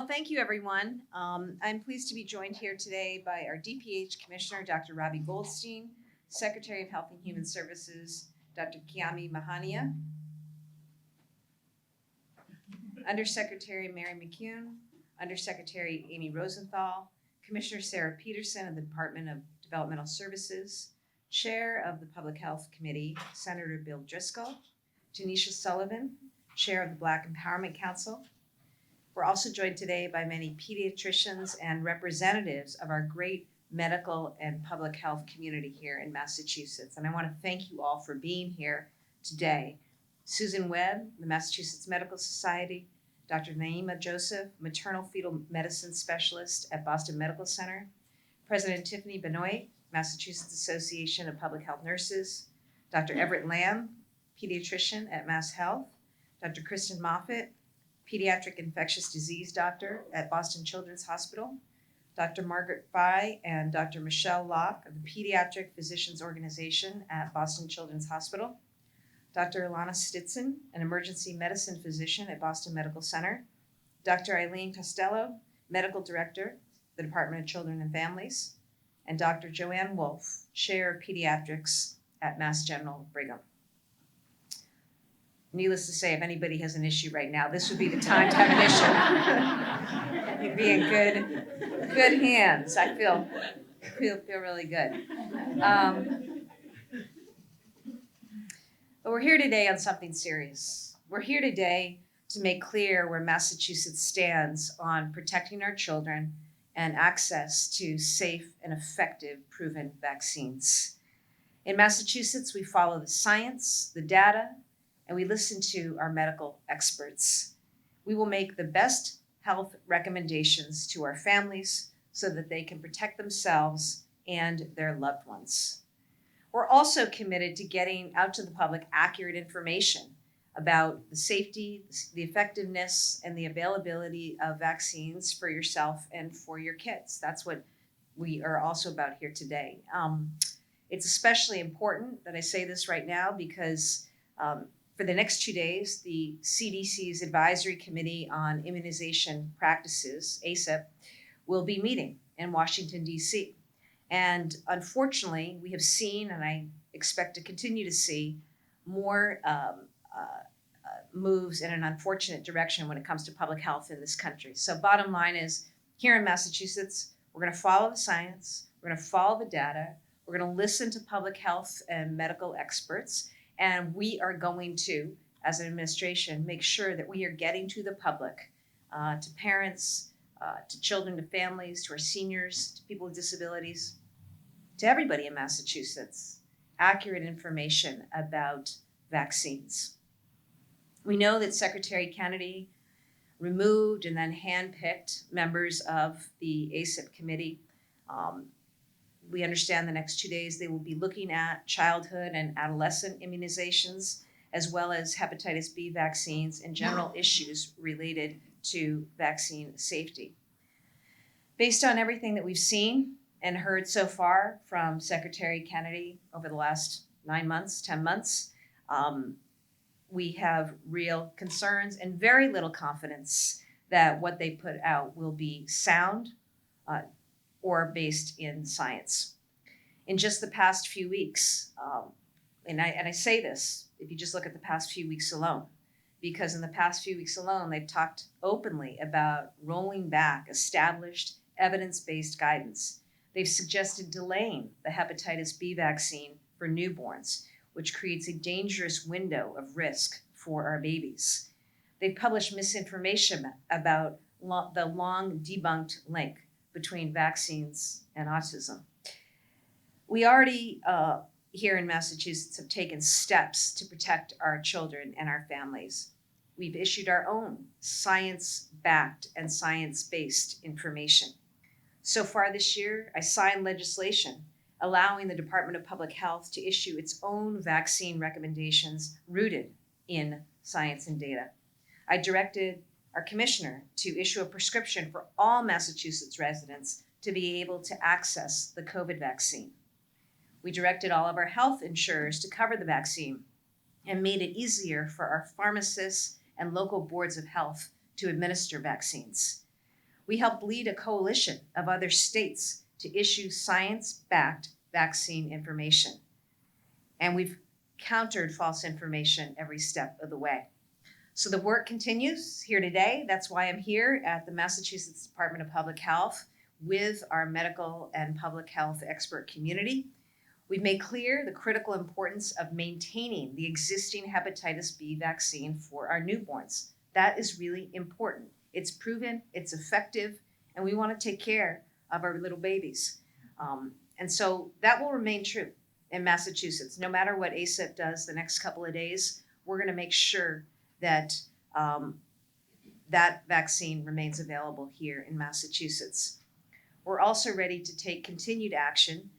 thank you, everyone. I'm pleased to be joined here today by our DPH Commissioner, Dr. Robbie Goldstein, Secretary of Health and Human Services, Dr. Kiami Mahania, Undersecretary Mary McCune, Undersecretary Amy Rosenthal, Commissioner Sarah Peterson of the Department of Developmental Services, Chair of the Public Health Committee, Senator Bill Driscoll, Tanisha Sullivan, Chair of the Black Empowerment Council. We're also joined today by many pediatricians and representatives of our great medical and public health community here in Massachusetts. And I want to thank you all for being here today. Susan Webb, the Massachusetts Medical Society, Dr. Naima Joseph, maternal fetal medicine specialist at Boston Medical Center, President Tiffany Benoit, Massachusetts Association of Public Health Nurses, Dr. Everett Lamb, pediatrician at Mass Health, Dr. Kristen Moffitt, pediatric infectious disease doctor at Boston Children's Hospital, Dr. Margaret Fye and Dr. Michelle Locke of the Pediatric Physicians Organization at Boston Children's Hospital, Dr. Ilana Stitzen, an emergency medicine physician at Boston Medical Center, Dr. Eileen Costello, medical director, the Department of Children and Families, and Dr. Joanne Wolf, chair of pediatrics at Mass General Brigham. Needless to say, if anybody has an issue right now, this would be the time to have an issue. You'd be in good hands. I feel really good. But we're here today on something serious. We're here today to make clear where Massachusetts stands on protecting our children and access to safe and effective proven vaccines. In Massachusetts, we follow the science, the data, and we listen to our medical experts. We will make the best health recommendations to our families so that they can protect themselves and their loved ones. We're also committed to getting out to the public accurate information about the safety, the effectiveness, and the availability of vaccines for yourself and for your kids. That's what we are also about here today. It's especially important that I say this right now because for the next 2 days, the CDC's Advisory Committee on Immunization Practices, ACIP, will be meeting in Washington, D.C. And unfortunately, we have seen, and I expect to continue to see, more moves in an unfortunate direction when it comes to public health in this country. So bottom line is, here in Massachusetts, we're going to follow the science, we're going to follow the data, we're going to listen to public health and medical experts, and we are going to, as an administration, make sure that we are getting to the public, to parents, to children, to families, to our seniors, to people with disabilities, to everybody in Massachusetts, accurate information about vaccines. We know that Secretary Kennedy removed and then handpicked members of the ACIP committee. We understand the next 2 days they will be looking at childhood and adolescent immunizations, as well as hepatitis B vaccines and general issues related to vaccine safety. Based on everything that we've seen and heard so far from Secretary Kennedy over the last 9 months, 10 months, we have real concerns and very little confidence that what they put out will be sound or based in science. In just the past few weeks, and I say this, if you just look at the past few weeks alone, because in the past few weeks alone, they've talked openly about rolling back established evidence-based guidance. They've suggested delaying the hepatitis B vaccine for newborns, which creates a dangerous window of risk for our babies. They've published misinformation about the long debunked link between vaccines and autism. We already here in Massachusetts have taken steps to protect our children and our families. We've issued our own science-backed and science-based information. So far this year, I signed legislation allowing the Department of Public Health to issue its own vaccine recommendations rooted in science and data. I directed our commissioner to issue a prescription for all Massachusetts residents to be able to access the COVID vaccine. We directed all of our health insurers to cover the vaccine and made it easier for our pharmacists and local boards of health to administer vaccines. We helped lead a coalition of other states to issue science-backed vaccine information. And we've countered false information every step of the way. So the work continues here today. That's why I'm here at the Massachusetts Department of Public Health with our medical and public health expert community. We've made clear the critical importance of maintaining the existing hepatitis B vaccine for our newborns. That is really important. It's proven, it's effective, and we want to take care of our little babies. And so that will remain true in Massachusetts. No matter what ACIP does the next couple of days, we're going to make sure that that vaccine remains available here in Massachusetts. We're also ready to take continued action.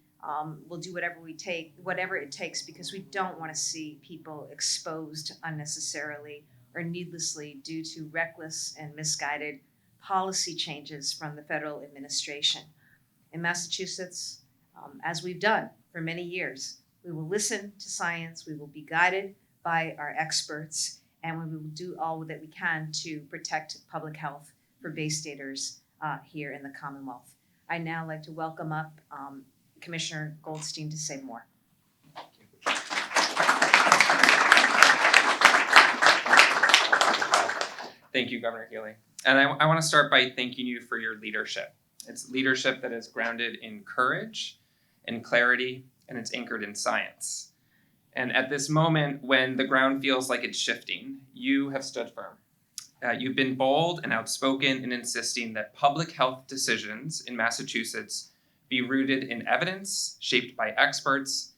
We'll do whatever it takes, because we don't want to see people exposed unnecessarily or needlessly due to reckless and misguided policy changes from the federal administration. In Massachusetts, as we've done for many years, we will listen to science, we will be guided by our experts, and we will do all that we can to protect public health for Bay Staters here in the Commonwealth. I'd now like to welcome up Commissioner Goldstein to say more. Thank you, Governor Healey. And I want to start by thanking you for your leadership. It's leadership that is grounded in courage and clarity, and it's anchored in science. And at this moment, when the ground feels like it's shifting, you have stood firm. You've been bold and outspoken in insisting that public health decisions in Massachusetts be rooted in evidence, shaped by experts,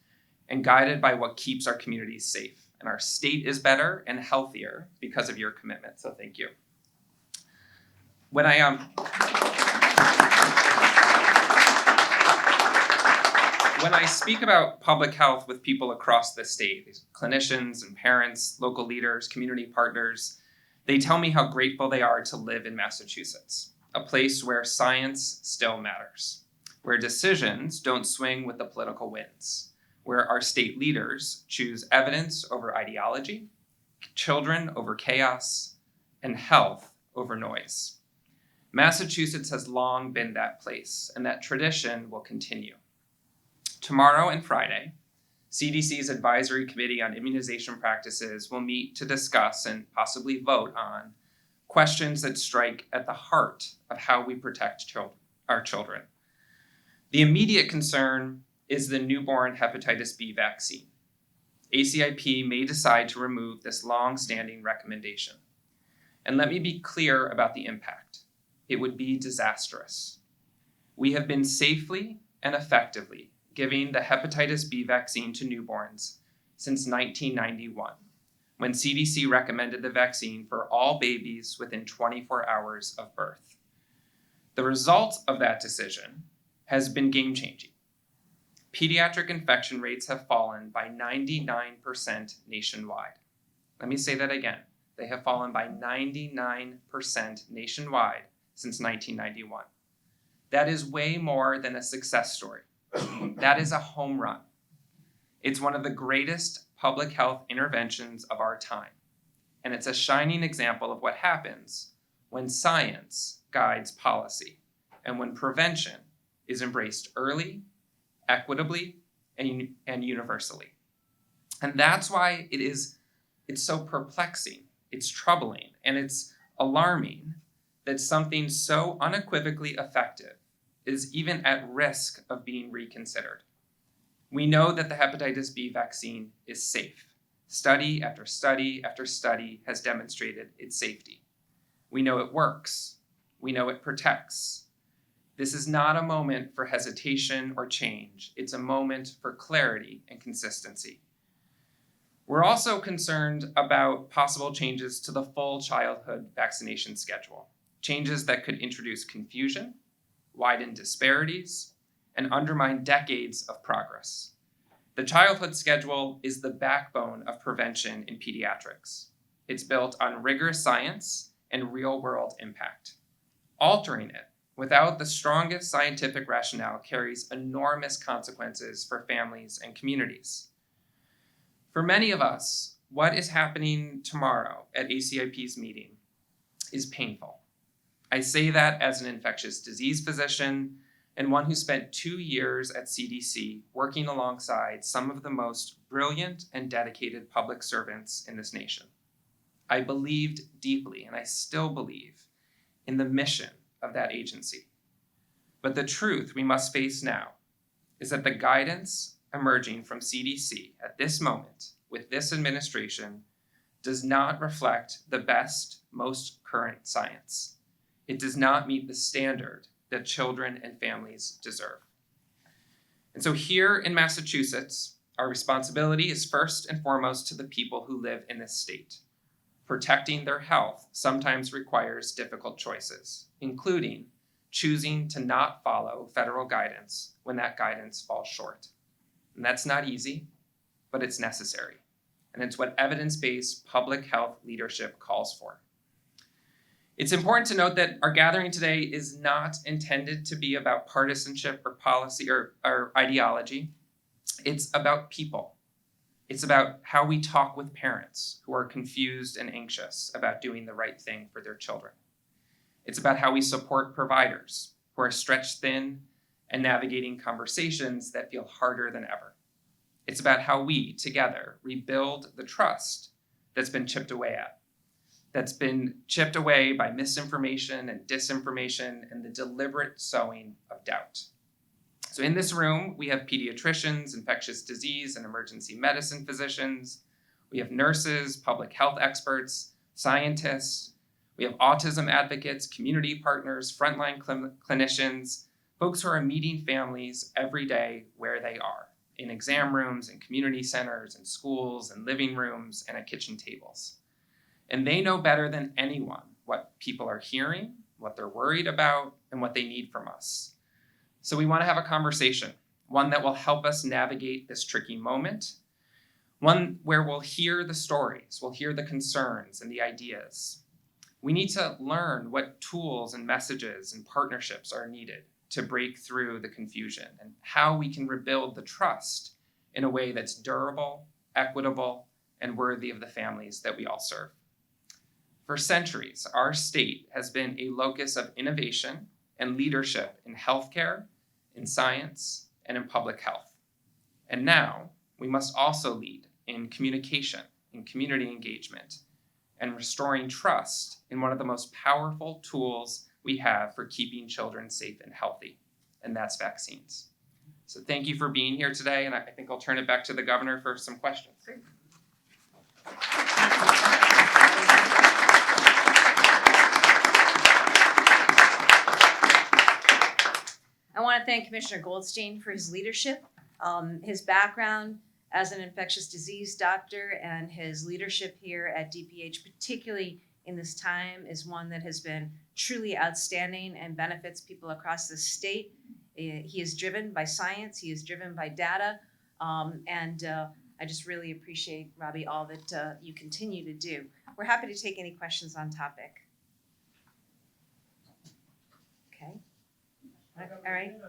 and guided by what keeps our communities safe. And our state is better and healthier because of your commitment. So thank you. When I speak about public health with people across the state, these clinicians and parents, local leaders, community partners, they tell me how grateful they are to live in Massachusetts, a place where science still matters, where decisions don't swing with the political winds, where our state leaders choose evidence over ideology, children over chaos, and health over noise. Massachusetts has long been that place, and that tradition will continue. Tomorrow and Friday, CDC's Advisory Committee on Immunization Practices will meet to discuss and possibly vote on questions that strike at the heart of how we protect our children. The immediate concern is the newborn hepatitis B vaccine. ACIP may decide to remove this long-standing recommendation. And let me be clear about the impact. It would be disastrous. We have been safely and effectively giving the hepatitis B vaccine to newborns since 1991, when CDC recommended the vaccine for all babies within 24 hours of birth. The result of that decision has been game-changing. Pediatric infection rates have fallen by 99% nationwide. Let me say that again. They have fallen by 99% nationwide since 1991. That is way more than a success story. That is a home run. It's one of the greatest public health interventions of our time. And it's a shining example of what happens when science guides policy and when prevention is embraced early, equitably, and universally. And that's why it's so perplexing, it's troubling, and it's alarming that something so unequivocally effective is even at risk of being reconsidered. We know that the hepatitis B vaccine is safe. Study after study after study has demonstrated its safety. We know it works. We know it protects. This is not a moment for hesitation or change. It's a moment for clarity and consistency. We're also concerned about possible changes to the full childhood vaccination schedule, changes that could introduce confusion, widen disparities, and undermine decades of progress. The childhood schedule is the backbone of prevention in pediatrics. It's built on rigorous science and real-world impact. Altering it without the strongest scientific rationale carries enormous consequences for families and communities. For many of us, what is happening tomorrow at ACIP's meeting is painful. I say that as an infectious disease physician and one who spent 2 years at CDC working alongside some of the most brilliant and dedicated public servants in this nation. I believed deeply, and I still believe, in the mission of that agency. But the truth we must face now is that the guidance emerging from CDC at this moment with this administration does not reflect the best, most current science. It does not meet the standard that children and families deserve. And so here in Massachusetts, our responsibility is first and foremost to the people who live in this state. Protecting their health sometimes requires difficult choices, including choosing to not follow federal guidance when that guidance falls short. And that's not easy, but it's necessary. And it's what evidence-based public health leadership calls for. It's important to note that our gathering today is not intended to be about partisanship or policy or ideology. It's about people. It's about how we talk with parents who are confused and anxious about doing the right thing for their children. It's about how we support providers who are stretched thin and navigating conversations that feel harder than ever. It's about how we, together, rebuild the trust that's been chipped away by misinformation and disinformation and the deliberate sowing of doubt. So in this room, we have pediatricians, infectious disease and emergency medicine physicians. We have nurses, public health experts, scientists. We have autism advocates, community partners, frontline clinicians, folks who are meeting families every day where they are, in exam rooms, in community centers, in schools, in living rooms, and at kitchen tables. And they know better than anyone what people are hearing, what they're worried about, and what they need from us. So we want to have a conversation, one that will help us navigate this tricky moment, one where we'll hear the stories, we'll hear the concerns and the ideas. We need to learn what tools and messages and partnerships are needed to break through the confusion and how we can rebuild the trust in a way that's durable, equitable, and worthy of the families that we all serve. For centuries, our state has been a locus of innovation and leadership in healthcare, in science, and in public health. And now we must also lead in communication, in community engagement, and restoring trust in one of the most powerful tools we have for keeping children safe and healthy, and that's vaccines. So thank you for being here today, and I think I'll turn it back to the governor for some questions. Great. I want to thank Commissioner Goldstein for his leadership, his background as an infectious disease doctor, and his leadership here at DPH, particularly in this time, is one that has been truly outstanding and benefits people across the state. He is driven by science, he is driven by data, and I just really appreciate, Robbie, all that you continue to do. We're happy to take any questions on topic. Okay. All right. You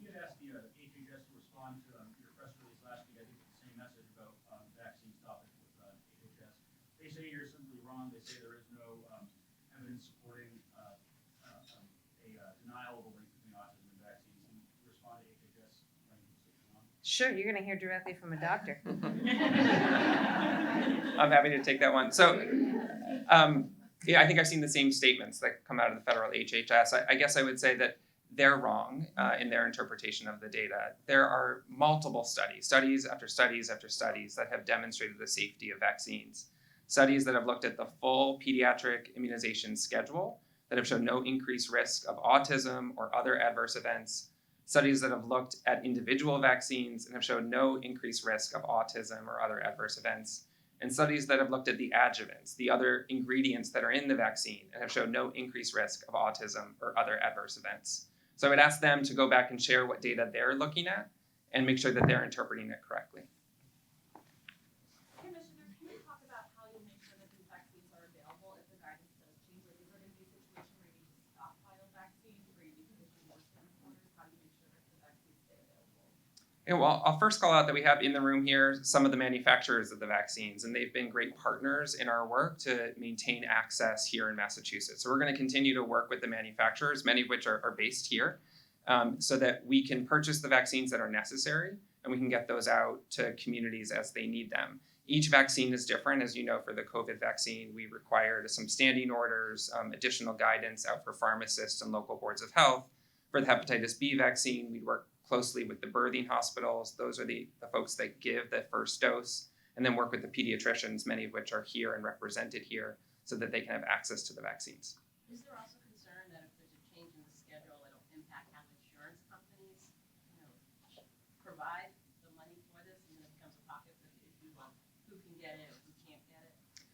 had asked the HHS to respond to your press release last week. I think it's the same message about vaccines topic with HHS. They say you're simply wrong. They say there is no evidence supporting a denial of a link between autism and vaccines. Can you respond to HHS claims that you're wrong? Sure, you're going to hear directly from a doctor. I'm happy to take that one. So, I think I've seen the same statements that come out of the federal HHS. I guess I would say that they're wrong in their interpretation of the data. There are multiple studies after studies after studies that have demonstrated the safety of vaccines. Studies that have looked at the full pediatric immunization schedule that have shown no increased risk of autism or other adverse events. Studies that have looked at individual vaccines and have shown no increased risk of autism or other adverse events. And studies that have looked at the adjuvants, the other ingredients that are in the vaccine, and have shown no increased risk of autism or other adverse events. So I would ask them to go back and share what data they're looking at and make sure that they're interpreting it correctly. Commissioner, can you talk about how you'll make sure that these vaccines are available if the guidance does change? Like, is there going to be a situation where you need to stockpile vaccines, or you need to issue more standard orders? How do you make sure that the vaccines stay available? Yeah, well, I'll first call out that we have in the room here some of the manufacturers of the vaccines, and they've been great partners in our work to maintain access here in Massachusetts. So we're going to continue to work with the manufacturers, many of which are based here, so that we can purchase the vaccines that are necessary and we can get those out to communities as they need them. Each vaccine is different. As you know, for the COVID vaccine, we required some standing orders, additional guidance out for pharmacists and local boards of health. For the hepatitis B vaccine, we work closely with the birthing hospitals. Those are the folks that give the first dose, and then work with the pediatricians, many of which are here and represented here, so that they can have access to the vaccines. Is there also concern that if there's a change in the schedule, it'll impact how insurance companies, provide the money for this, and then it becomes a pocketbook issue on who can get it or who can't get it?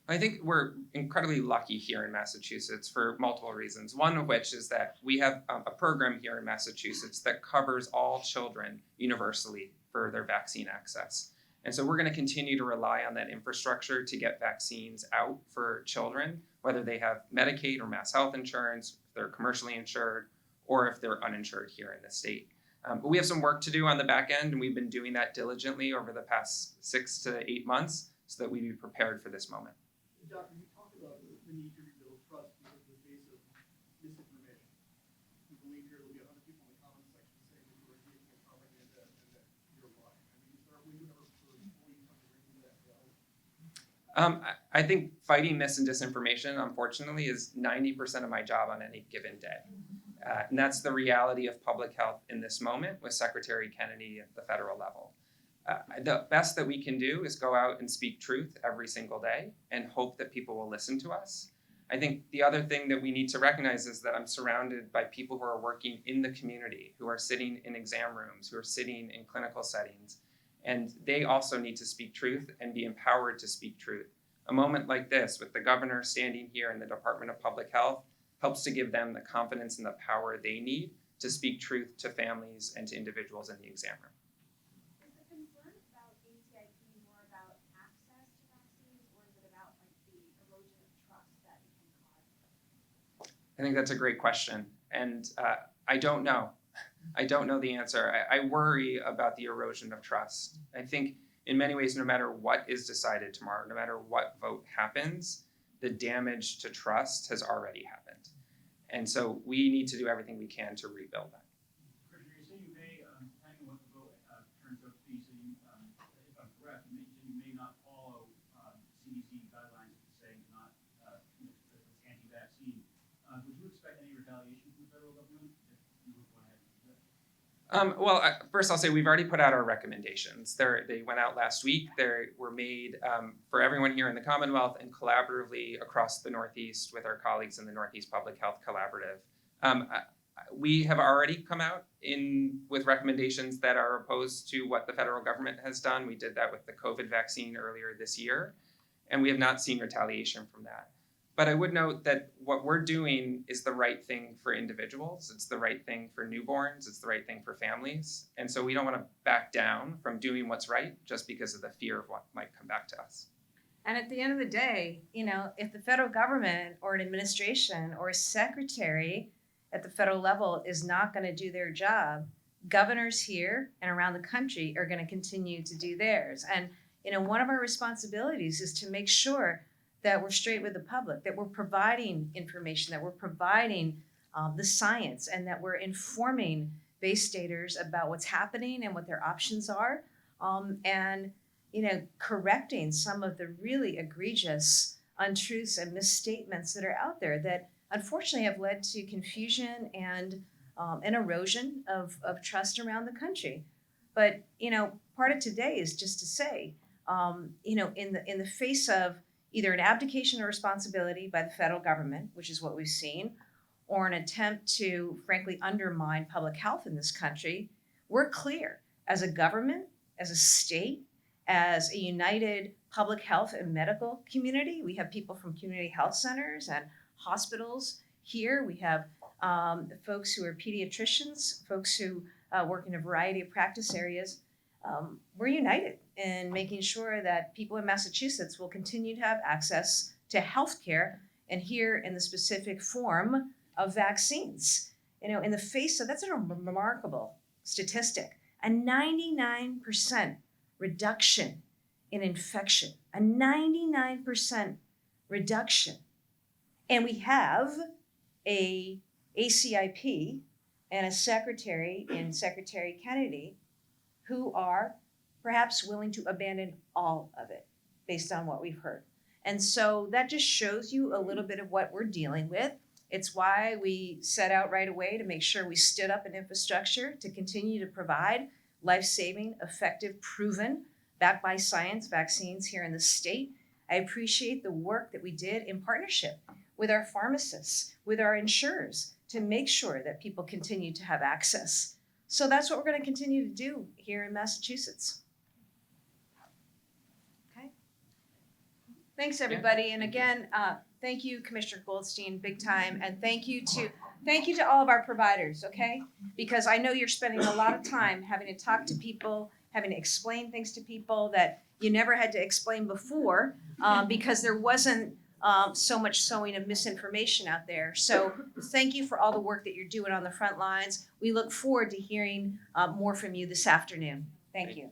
I think we're incredibly lucky here in Massachusetts for multiple reasons. One of which is that we have a program here in Massachusetts that covers all children universally for their vaccine access. And so we're going to continue to rely on that infrastructure to get vaccines out for children, whether they have Medicaid or mass health insurance, if they're commercially insured, or if they're uninsured here in the state. But we have some work to do on the back end, and we've been doing that diligently over the past 6 to 8 months so that we be prepared for this moment. Doctor, you talked about the need to rebuild trust because of the face of misinformation. We believe here there'll be 100 people in the comment section saying that you are engaging in propaganda and that you're lying. I mean, is there a way you ever sort of fully come to bring that reality? I think fighting mis and disinformation, unfortunately, is 90% of my job on any given day. And that's the reality of public health in this moment with Secretary Kennedy at the federal level. The best that we can do is go out and speak truth every single day and hope that people will listen to us. I think the other thing that we need to recognize is that I'm surrounded by people who are working in the community, who are sitting in exam rooms, who are sitting in clinical settings, and they also need to speak truth and be empowered to speak truth. A moment like this, with the governor standing here in the Department of Public Health, helps to give them the confidence and the power they need to speak truth to families and to individuals in the exam room. Is the concern about ACIP more about access to vaccines, or is it about the erosion of trust that it can cause? I think that's a great question, and I don't know. I don't know the answer. I worry about the erosion of trust. I think in many ways, no matter what is decided tomorrow, no matter what vote happens, the damage to trust has already happened. And so we need to do everything we can to rebuild that. Christian, you say you may, depending on what the vote turns out to be, so you, if I'm correct, you may not follow CDC guidelines saying not, it's anti-vaccine. Would you expect any retaliation from the federal government if you would go ahead and do that? Well, first I'll say we've already put out our recommendations. They went out last week. They were made for everyone here in the Commonwealth and collaboratively across the Northeast with our colleagues in the Northeast Public Health Collaborative. We have already come out with recommendations that are opposed to what the federal government has done. We did that with the COVID vaccine earlier this year, and we have not seen retaliation from that. But I would note that what we're doing is the right thing for individuals. It's the right thing for newborns. It's the right thing for families. And so we don't want to back down from doing what's right just because of the fear of what might come back to us. And at the end of the day, if the federal government or an administration or a secretary at the federal level is not going to do their job, governors here and around the country are going to continue to do theirs. And one of our responsibilities is to make sure that we're straight with the public, that we're providing information, that we're providing the science, and that we're informing base staters about what's happening and what their options are, and correcting some of the really egregious untruths and misstatements that are out there that unfortunately have led to confusion and an erosion of trust around the country. But part of today is just to say, in the face of either an abdication of responsibility by the federal government, which is what we've seen, or an attempt to, frankly, undermine public health in this country, we're clear as a government, as a state, as a united public health and medical community. We have people from community health centers and hospitals here. We have folks who are pediatricians, folks who work in a variety of practice areas. We're united in making sure that people in Massachusetts will continue to have access to health care, and here in the specific form of vaccines. In the face of, that's a remarkable statistic. a 99% reduction in infection, a 99% reduction. And we have a ACIP and a secretary in Secretary Kennedy who are perhaps willing to abandon all of it based on what we've heard. And so that just shows you a little bit of what we're dealing with. It's why we set out right away to make sure we stood up an infrastructure to continue to provide life-saving, effective, proven, backed by science vaccines here in the state. I appreciate the work that we did in partnership with our pharmacists, with our insurers, to make sure that people continue to have access. So that's what we're going to continue to do here in Massachusetts. Okay. Thanks, everybody. And again, thank you, Commissioner Goldstein, big time. And thank you to all of our providers, okay? Because I know you're spending a lot of time having to talk to people, having to explain things to people that you never had to explain before because there wasn't so much sowing of misinformation out there. So thank you for all the work that you're doing on the front lines. We look forward to hearing more from you this afternoon. Thank you.